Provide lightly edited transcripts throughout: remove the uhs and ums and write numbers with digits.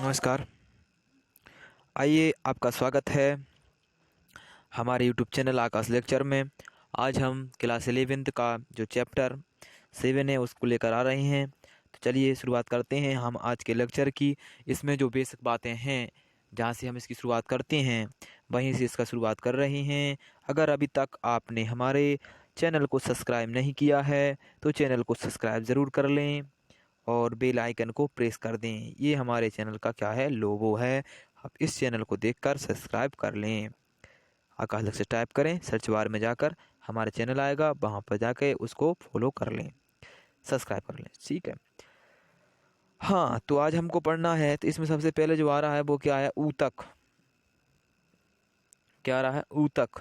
नमस्कार। आइए, आपका स्वागत है हमारे यूट्यूब चैनल आकाश लेक्चर में। आज हम क्लास 11th का जो चैप्टर 7 है उसको लेकर आ रहे हैं। तो चलिए शुरुआत करते हैं हम आज के लेक्चर की। इसमें जो बेसिक बातें हैं, जहाँ से हम इसकी शुरुआत करते हैं वहीं से इसका शुरुआत कर रहे हैं। अगर अभी तक आपने हमारे चैनल को सब्सक्राइब नहीं किया है तो चैनल को सब्सक्राइब ज़रूर कर लें और बेल आइकन को प्रेस कर दें। ये हमारे चैनल का क्या है, लोगो है। आप इस चैनल को देखकर सब्सक्राइब कर लें। आकाश लेक्चर टाइप करें, सर्च बार में जाकर हमारे चैनल आएगा, वहाँ पर जाके उसको फॉलो कर लें, सब्सक्राइब कर लें। ठीक है। हाँ, तो आज हमको पढ़ना है। तो इसमें सबसे पहले जो आ रहा है वो क्या है, ऊतक। क्या आ रहा है, ऊतक।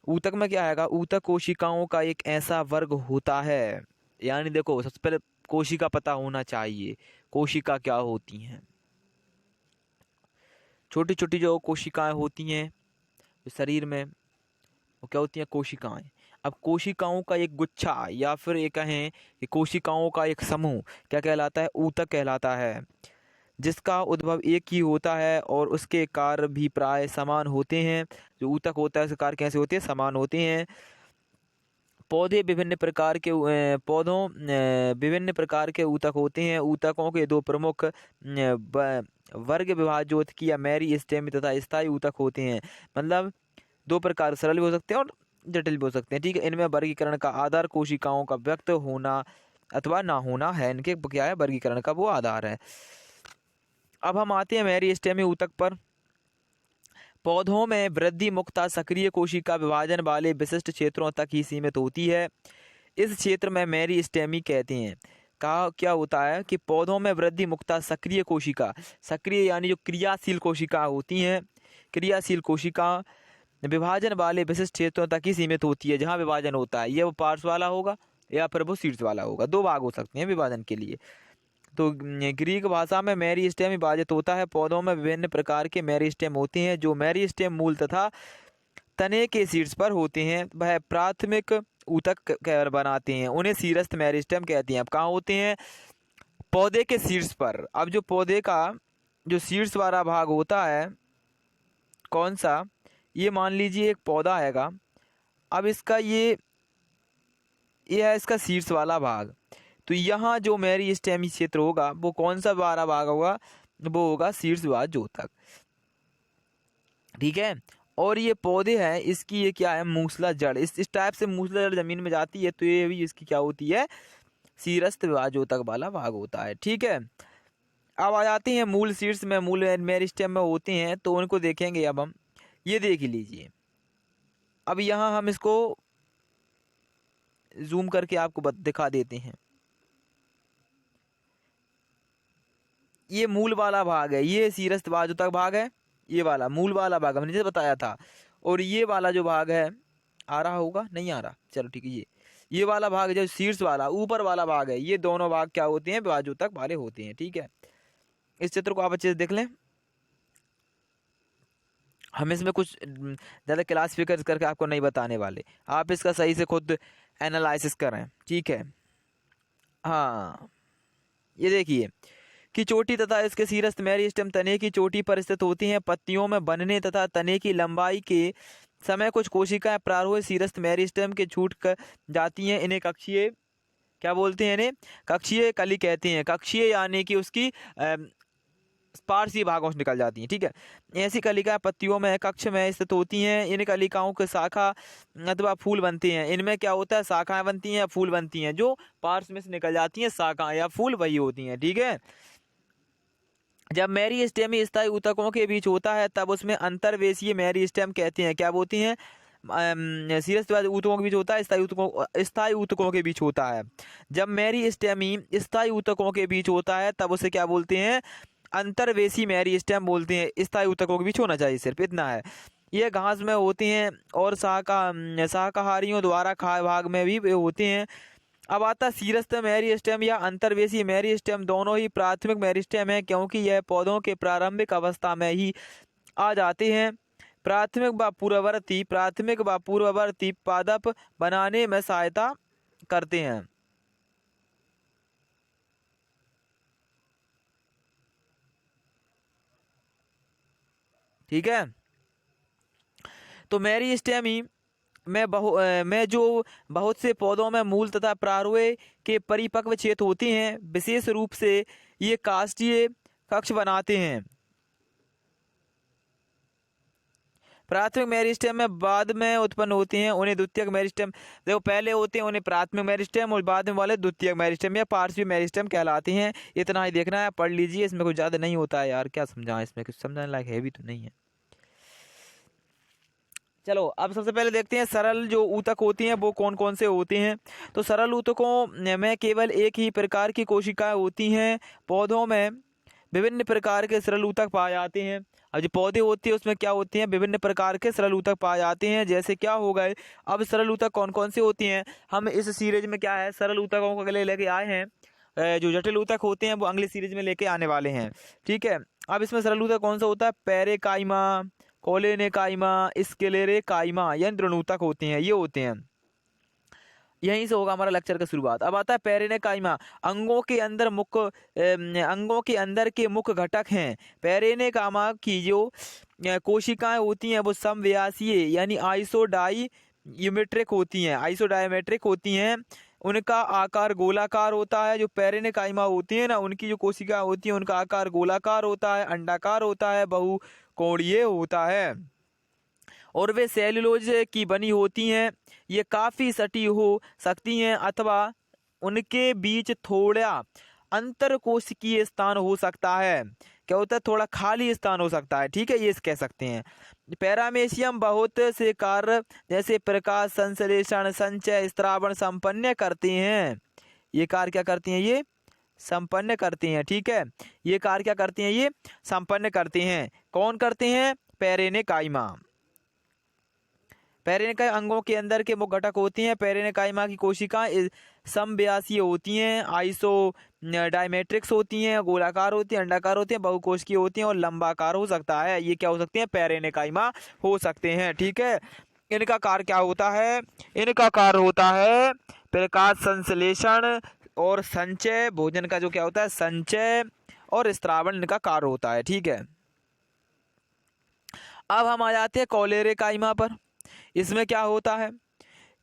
ऊतक में क्या आएगा, ऊतक कोशिकाओं का एक ऐसा वर्ग होता है। यानी देखो, सबसे पहले कोशिका पता होना चाहिए। कोशिका क्या होती हैं? छोटी छोटी जो कोशिकाएं होती हैं शरीर में, वो क्या होती हैं, कोशिकाएं। अब कोशिकाओं का एक गुच्छा या फिर ये कहें कि कोशिकाओं का एक समूह क्या कहलाता है, ऊतक कहलाता है। जिसका उद्भव एक ही होता है और उसके कार्य भी प्राय समान होते हैं। जो ऊतक होता है उसके कार्य कैसे होते हैं, समान होते हैं। पौधे विभिन्न प्रकार के पौधों विभिन्न प्रकार के ऊतक होते हैं। ऊतकों के दो प्रमुख वर्ग विभाज्योतकी या मेरिस्टेमी तथा स्थायी ऊतक होते हैं। मतलब दो प्रकार, सरल भी हो सकते हैं और जटिल भी हो सकते हैं। ठीक है। इनमें वर्गीकरण का आधार कोशिकाओं का व्यक्त होना अथवा ना होना है। इनके क्या है, वर्गीकरण का वो आधार है। अब हम आते हैं मेरिस्टेमी ऊतक पर। पौधों में वृद्धि मुख्यतः सक्रिय कोशिका विभाजन वाले विशिष्ट क्षेत्रों तक ही सीमित होती है। इस क्षेत्र में मेरिस्टेमी कहते हैं। कहा क्या होता है कि पौधों में वृद्धि मुख्यतः सक्रिय कोशिका, सक्रिय यानी जो क्रियाशील कोशिका होती हैं, क्रियाशील कोशिका विभाजन वाले विशिष्ट क्षेत्रों तक ही सीमित होती है। जहाँ विभाजन होता है, ये वो पार्श्व वाला होगा या फिर वो शीर्ष वाला होगा। दो भाग हो सकते हैं विभाजन के लिए। तो ग्रीक भाषा में मेरिस्टेम विभाजित होता है। पौधों में विभिन्न प्रकार के मेरिस्टेम होते हैं। जो मेरिस्टेम मूल तथा तने के शीर्ष पर होते हैं वह प्राथमिक ऊतक बनाते हैं। उन्हें शीर्षस्थ मेरिस्टेम कहते हैं। अब कहाँ होते हैं, पौधे के शीर्ष पर। अब जो पौधे का जो शीर्ष वाला भाग होता है, कौन सा, ये मान लीजिए एक पौधा आएगा। अब इसका ये है इसका शीर्ष वाला भाग। तो यहाँ जो मेरिस्टेमी क्षेत्र होगा वो कौन सा वाला भाग होगा, वो होगा शीर्ष भाज्योतक। ठीक है। और ये पौधे हैं, इसकी ये क्या है, मूसला जड़। इस टाइप से मूसला जड़ जमीन में जाती है तो ये भी इसकी क्या होती है, शीर्षस्थ भाज्योतक वाला भाग होता है। ठीक है। अब आ जाते हैं मूल शीर्ष में, मूल मेरिस्टेम में होते हैं, तो उनको देखेंगे। अब हम ये देख लीजिए। अब यहाँ हम इसको जूम करके आपको दिखा देते हैं। ये मूल वाला भाग है, ये शीर्षस्थ भाज्योतक भाग है। ये वाला मूल वाला भाग हमने जैसे बताया था। और ये वाला जो भाग है, आ रहा होगा, नहीं आ रहा, चलो ठीक है। ये वाला भाग जो शीर्ष वाला ऊपर वाला भाग है, ये दोनों भाग क्या होते हैं, भाज्योतक वाले होते हैं। ठीक है। इस चित्र को आप अच्छे से देख लें। हम इसमें कुछ ज़्यादा क्लासिफिकर करके आपको नहीं बताने वाले, आप इसका सही से खुद एनालिसिस करें। ठीक है। हाँ, ये देखिए कि चोटी तथा इसके शीर्षस्थ मेरिस्टेम तने की चोटी पर स्थित होती हैं। पत्तियों में बनने तथा तने की लंबाई के समय कुछ कोशिकाएं प्रारंभ शीर्षस्थ मेरिस्टेम के छूट कर जाती हैं। इन्हें कक्षीय क्या बोलते हैं, इन्हें कक्षीय कली कहते हैं। कक्षीय यानी कि उसकी पार्श्वीय भागों से निकल जाती हैं। ठीक है। ऐसी कलिकाएं पत्तियों में कक्ष में स्थित होती हैं। इन कलिकाओं के शाखा अथवा फूल बनते हैं। इनमें क्या होता है, शाखाएं बनती हैं या फूल बनती हैं। जो पार्श्व में से निकल जाती हैं शाखाएं या फूल, वही होती हैं। ठीक है। जब मेरिस्टेमी स्थायी ऊतकों के बीच होता है तब उसमें अंतर्वेशीय मेरिस्टेम कहते हैं। क्या बोलती हैं, शीर्षस्थ ऊतकों के बीच होता है, स्थायी ऊतकों के बीच होता है। जब मेरिस्टेमी स्थायी ऊतकों के बीच होता है तब उसे क्या बोलते हैं, अंतर्वेशी मेरिस्टेम बोलते हैं। स्थायी ऊतकों के बीच होना चाहिए, सिर्फ इतना है। ये घास में होते हैं और शाकाहारियों द्वारा खाए भाग में भी होते हैं। अब आता शीर्षस्थ मेरिस्टेम या अंतर्वेशी मेरिस्टेम। दोनों ही प्राथमिक मेरिस्टेम है क्योंकि यह पौधों के प्रारंभिक अवस्था में ही आ जाते हैं। प्राथमिक व पूर्ववर्ती पादप बनाने में सहायता करते हैं। ठीक है। तो मेरिस्टेम में जो बहुत से पौधों में मूल तथा प्रारूहे के परिपक्व क्षेत्र होते हैं, विशेष रूप से ये काष्ठीय कक्ष बनाते हैं। प्राथमिक मेरिस्टेम में बाद में उत्पन्न होती हैं, उन्हें द्वितीयक मेरिस्टेम, देखो पहले होते हैं उन्हें प्राथमिक मेरिस्टेम और बाद में वाले द्वितीयक मेरिस्टेम या पार्श्विक मेरिस्टेम कहलाते हैं। इतना ही देखना है, पढ़ लीजिए, इसमें कुछ ज़्यादा नहीं होता है यार, क्या समझाएं, इसमें कुछ समझाने लायक है भी तो नहीं है। चलो अब सबसे पहले देखते हैं सरल जो ऊतक होती हैं वो कौन कौन से होते हैं। तो सरल ऊतकों में केवल एक ही प्रकार की कोशिकाएं होती हैं। पौधों में विभिन्न प्रकार के सरल ऊतक पाए जाते हैं। अब जो पौधे होती है उसमें क्या होती हैं, विभिन्न प्रकार के सरल ऊतक पाए जाते हैं। जैसे क्या हो गए, अब सरल ऊतक कौन कौन से होती हैं, हम इस सीरीज में क्या है सरल ऊतकों को अगले लेके आए हैं। जो जटिल ऊतक होते हैं वो अगली सीरीज में लेके आने वाले हैं। ठीक है, अब इसमें सरल ऊतक कौन सा होता है, पेरेकाइमा, कोलेनेकाइमा, स्क्लेरेकाइमा, यानी ऋणऊतक होते हैं, ये होते हैं। यहीं से होगा हमारा लेक्चर का शुरुआत। अब आता है पेरेनेकाइमा, अंगों के अंदर के मुख्य घटक हैं। पेरेनेकाइमा की जो कोशिकाएं होती हैं वो समव्यासीय यानी आइसोडाईमेट्रिक होती हैं, आइसोडायमेट्रिक होती हैं। उनका आकार गोलाकार होता है। जो पेरेनेकाइमा होती है ना, उनकी जो कोशिका होती है उनका आकार गोलाकार होता है, अंडाकार होता है, बहुकोणीय होता है और वे सेल्यूलोज की बनी होती हैं। ये काफ़ी सटी हो सकती हैं अथवा उनके बीच थोड़ा अंतरकोशिकीय स्थान हो सकता है। क्या होता है, थोड़ा खाली स्थान हो सकता है। ठीक है, ये कह सकते हैं। पैरामेशियम बहुत से कार्य जैसे प्रकाश संश्लेषण, संचय, स्त्रावण संपन्न करते हैं। ये कार्य क्या करती हैं, ये संपन्न करते हैं। ठीक है, ये कार्य क्या करते हैं, ये संपन्न करते हैं। कौन करते हैं, पेरेनेकाइमा। पेरेनेकाइमा अंगों के अंदर के मुख्य घटक होती हैं। पेरेनेकाइमा की कोशिकाएं समव्यासीय होती हैं, आइसोडायमेट्रिक्स होती हैं, गोलाकार होती हैं, अंडाकार होती हैं, बहुकोशिकीय होती हैं और लंबाकार हो सकता है। ये क्या हो सकती हैं, पेरेनेकाइमा हो सकते हैं। ठीक है, इनका कार्य क्या होता है, इनका कार्य होता है प्रकाश संश्लेषण और संचय, भोजन का जो क्या होता है संचय और स्त्रावण, इनका कार्य होता है। ठीक है, अब हम आ जाते हैं कोलेरेकाइमा पर। इसमें क्या होता है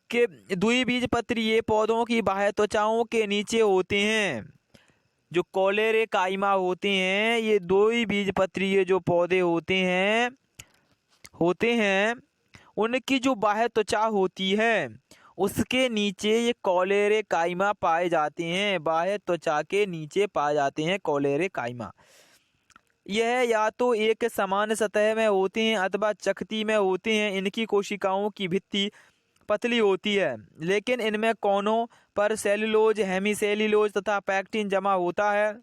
कि द्विबीजपत्रीय पौधों की बाह्य त्वचाओं के नीचे होते हैं। जो कोलेरेकाइमा होते हैं ये द्विबीजपत्रीय जो पौधे होते हैं उनकी जो बाह्य त्वचा होती है उसके नीचे ये कोलेरेकाइमा पाए जाते हैं। बाह्य त्वचा के नीचे पाए जाते हैं कोलेरेकाइमा। यह या तो एक समान सतह में होते हैं अथवा चकती में होते हैं। इनकी कोशिकाओं की भित्ति पतली होती है लेकिन इनमें कोनों पर सेल्यूलोज, हेमीसेल्यूलोज तथा पैक्टिन जमा होता है।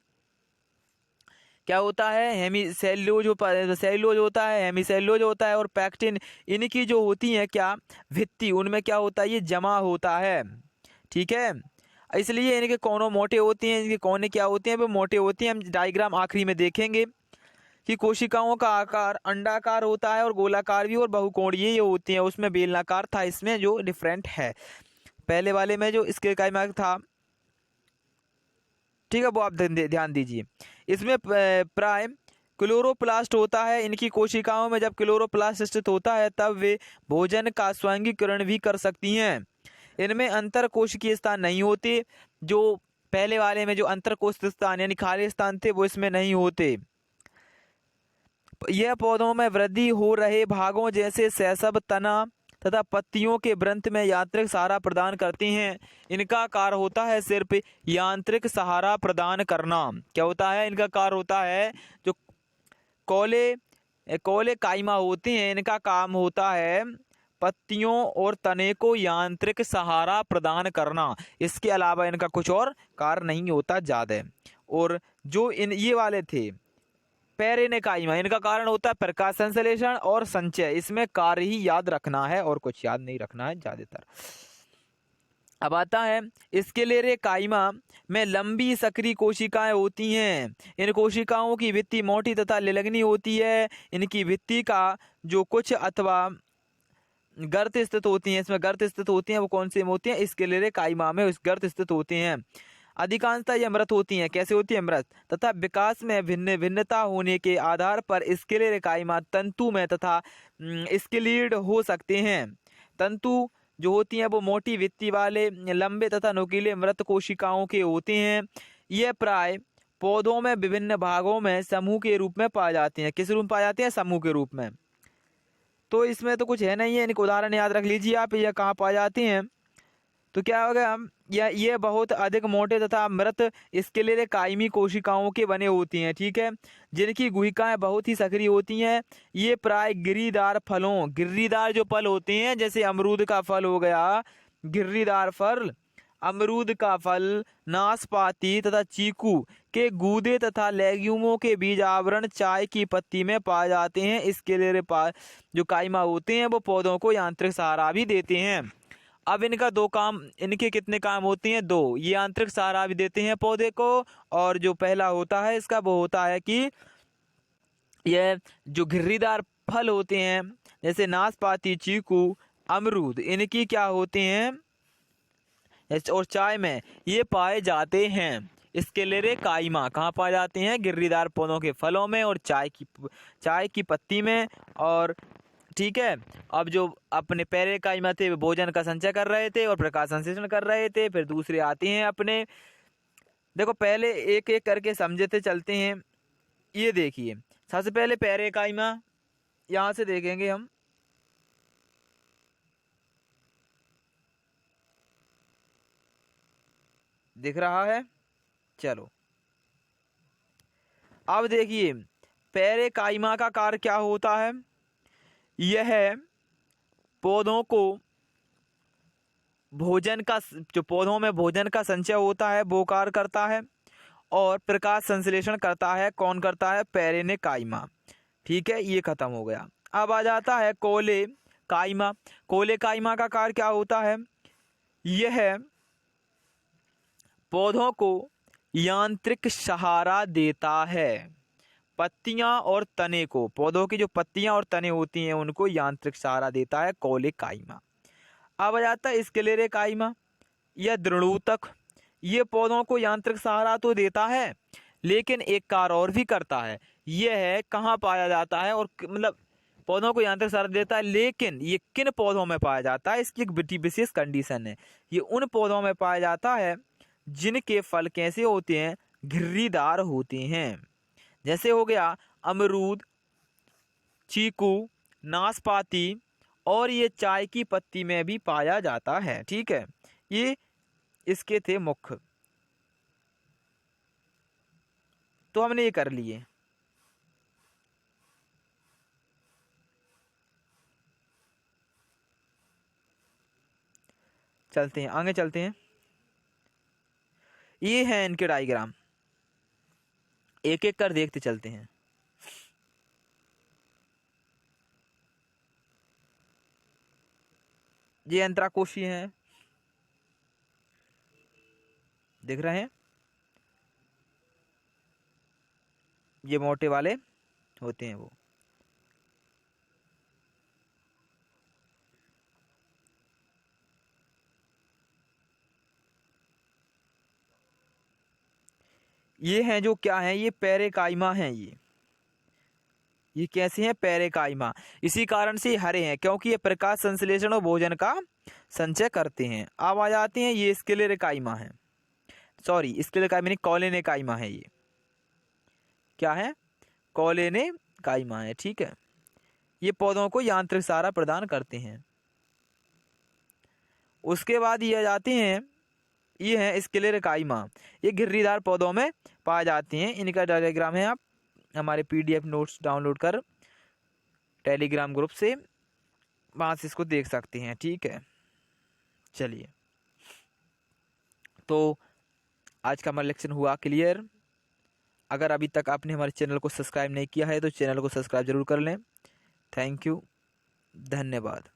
क्या होता है, सेल्यूलोज होता है, हेमीसेल्यूलोज होता है और पैक्टिन, इनकी जो होती है क्या भित्ति, उनमें क्या होता है, ये जमा होता है। ठीक है, इसलिए इनके कोनों मोटे होते हैं। इनके कोने क्या होते हैं, वो मोटे होते हैं। हम डायग्राम आखिरी में देखेंगे कि कोशिकाओं का आकार अंडाकार होता है और गोलाकार भी और बहुकोणीय ये होती है। उसमें बेलनाकार था, इसमें जो डिफरेंट है। पहले वाले में जो इसके काइमा था, ठीक है, वो आप ध्यान दीजिए। इसमें प्राय क्लोरोप्लास्ट होता है। इनकी कोशिकाओं में जब क्लोरोप्लास्ट स्थित होता है तब वे भोजन का स्वांगीकरण भी कर सकती हैं। इनमें अंतर कोशिकीय स्थान नहीं होते। जो पहले वाले में जो अंतर कोशिकीय स्थान यानी खाली स्थान थे वो इसमें नहीं होते। यह पौधों में वृद्धि हो रहे भागों जैसे शैशव, तना तथा पत्तियों के वृंत में यांत्रिक सहारा प्रदान करते हैं। इनका कार्य होता है सिर्फ यांत्रिक सहारा प्रदान करना। क्या होता है, इनका कार्य होता है जो कोलेकाइमा होते हैं इनका काम होता है पत्तियों और तने को यांत्रिक सहारा प्रदान करना। इसके अलावा इनका कुछ और कार्य नहीं होता ज्यादा। और जो ये वाले थे पेरेनेकाइमा, इनका कारण होता है प्रकाश संश्लेषण और संचय। इसमें कार्य ही याद रखना है और कुछ याद नहीं रखना है ज्यादातर। अब आता है स्क्लेरेकाइमा में लंबी सक्रिय कोशिकाएं होती हैं। इन कोशिकाओं की भित्ति मोटी तथा लिलगनी होती है। इनकी भित्ति का जो कुछ अथवा गर्त स्थित होती हैं, इसमें गर्त स्थित होती हैं, वो कौन से में होती हैं, स्क्लेरेकाइमा में गर्त स्थित होते हैं। अधिकांशतः ये मृत होती हैं। कैसे होती है? मृत। तथा विकास में भिन्न भिन्नता होने के आधार पर स्क्लेरा काइमा तंतु में तथा स्क्लीड हो सकते हैं। तंतु जो होती हैं वो मोटी भित्ति वाले लंबे तथा नुकीले मृत कोशिकाओं के होते हैं। ये प्राय पौधों में विभिन्न भागों में समूह के रूप में पाए जाते हैं। किस रूप में पाए जाते हैं? समूह के रूप में। तो इसमें तो कुछ है नहीं है, इनके उदाहरण याद रख लीजिए आप, ये कहाँ पाए जाते हैं। तो क्या हो गया? ये बहुत अधिक मोटे तथा मृत स्क्लेरा कायमी कोशिकाओं के बने होती हैं, ठीक है, जिनकी गुहिकाएं बहुत ही सक्रिय होती हैं। ये प्राय गिर्रीदार फलों, गिर्रीदार जो फल होते हैं, जैसे अमरूद का फल हो गया, गिर्रीदार फल, अमरूद का फल, नाशपाती तथा चीकू के गूदे तथा लेग्यूमों के बीज आवरण चाय की पत्ती में पाए जाते हैं। स्क्लेरा जो काइमा होते हैं वो पौधों को यांत्रिक सहारा भी देते हैं। अब इनका दो काम, इनके कितने काम होते हैं? दो। ये यांत्रिक सहारा भी देते हैं पौधे को, और जो पहला होता है इसका वो होता है कि यह जो घिर्रीदार फल होते हैं जैसे नाशपाती, चीकू, अमरूद, इनकी क्या होते हैं और चाय में ये पाए जाते हैं। स्क्लेरा काइमा कहाँ पाए जाते हैं? गिर्रीदार पौधों के फलों में और चाय की पत्ती में। और ठीक है, अब जो अपने पहले काइमा थे वे भोजन का संचय कर रहे थे और प्रकाश संश्लेषण कर रहे थे। फिर दूसरे आते हैं अपने, देखो पहले एक एक करके समझते चलते हैं। ये देखिए, सबसे पहले पहले काइमा, यहाँ से देखेंगे हम, दिख रहा है? चलो अब देखिए, पहले काइमा का कार्य क्या होता है? यह पौधों को भोजन का, जो पौधों में भोजन का संचय होता है वो कार्य करता है, और प्रकाश संश्लेषण करता है। कौन करता है? पहले काइमा। ठीक है, ये खत्म हो गया। अब आ जाता है कोले काइमा। कोले काइमा का कार्य क्या होता है? यह पौधों को यांत्रिक सहारा देता है। पत्तियां और तने को, पौधों की जो पत्तियां और तने होती हैं उनको यांत्रिक सहारा देता है कोले काइमा। अब आ जाता है स्क्लेरा काइमा या दृढ़ूतक। ये पौधों को यांत्रिक सहारा तो देता है लेकिन एक कार्य और भी करता है। यह है कहाँ पाया जाता है, और मतलब पौधों को यांत्रिक सहारा देता है, लेकिन ये किन पौधों में पाया जाता है? इसकी एक विशेष कंडीशन है। ये उन पौधों में पाया जाता है जिनके फल कैसे होते हैं? घिर्रीदार होते हैं। जैसे हो गया अमरूद, चीकू, नाशपाती, और ये चाय की पत्ती में भी पाया जाता है। ठीक है, ये इसके थे मुख्य। तो हमने ये कर लिए। चलते हैं आगे, चलते हैं। ये है इनके डायग्राम, एक एक कर देखते चलते हैं। ये अंतराकोशीय हैं, दिख रहे हैं? ये मोटे वाले होते हैं वो। ये हैं जो क्या हैं? ये पैरेकाइमा हैं। ये कैसे हैं? पैरेकाइमा। इसी कारण से हरे हैं, क्योंकि ये प्रकाश संश्लेषण और भोजन का संचय करते हैं। अब आ जाते हैं, ये स्क्लेरा काइमा है, सॉरी स्क्लेरा काइमा नहीं, कोलेने काइमा है। ये क्या है? कोलेने काइमा है। ठीक है, ये पौधों को यांत्रिक सहारा प्रदान करते हैं। उसके बाद ये आ जाते हैं, ये है स्क्लेरा काइमा। ये घिर्रीदार पौधों में पाए जाते हैं। इनका डायग्राम है, आप हमारे PDF नोट्स डाउनलोड कर टेलीग्राम ग्रुप से वहाँ से इसको देख सकते हैं। ठीक है, चलिए, तो आज का हमारा लेक्चर हुआ क्लियर। अगर अभी तक आपने हमारे चैनल को सब्सक्राइब नहीं किया है तो चैनल को सब्सक्राइब जरूर कर लें। थैंक यू, धन्यवाद।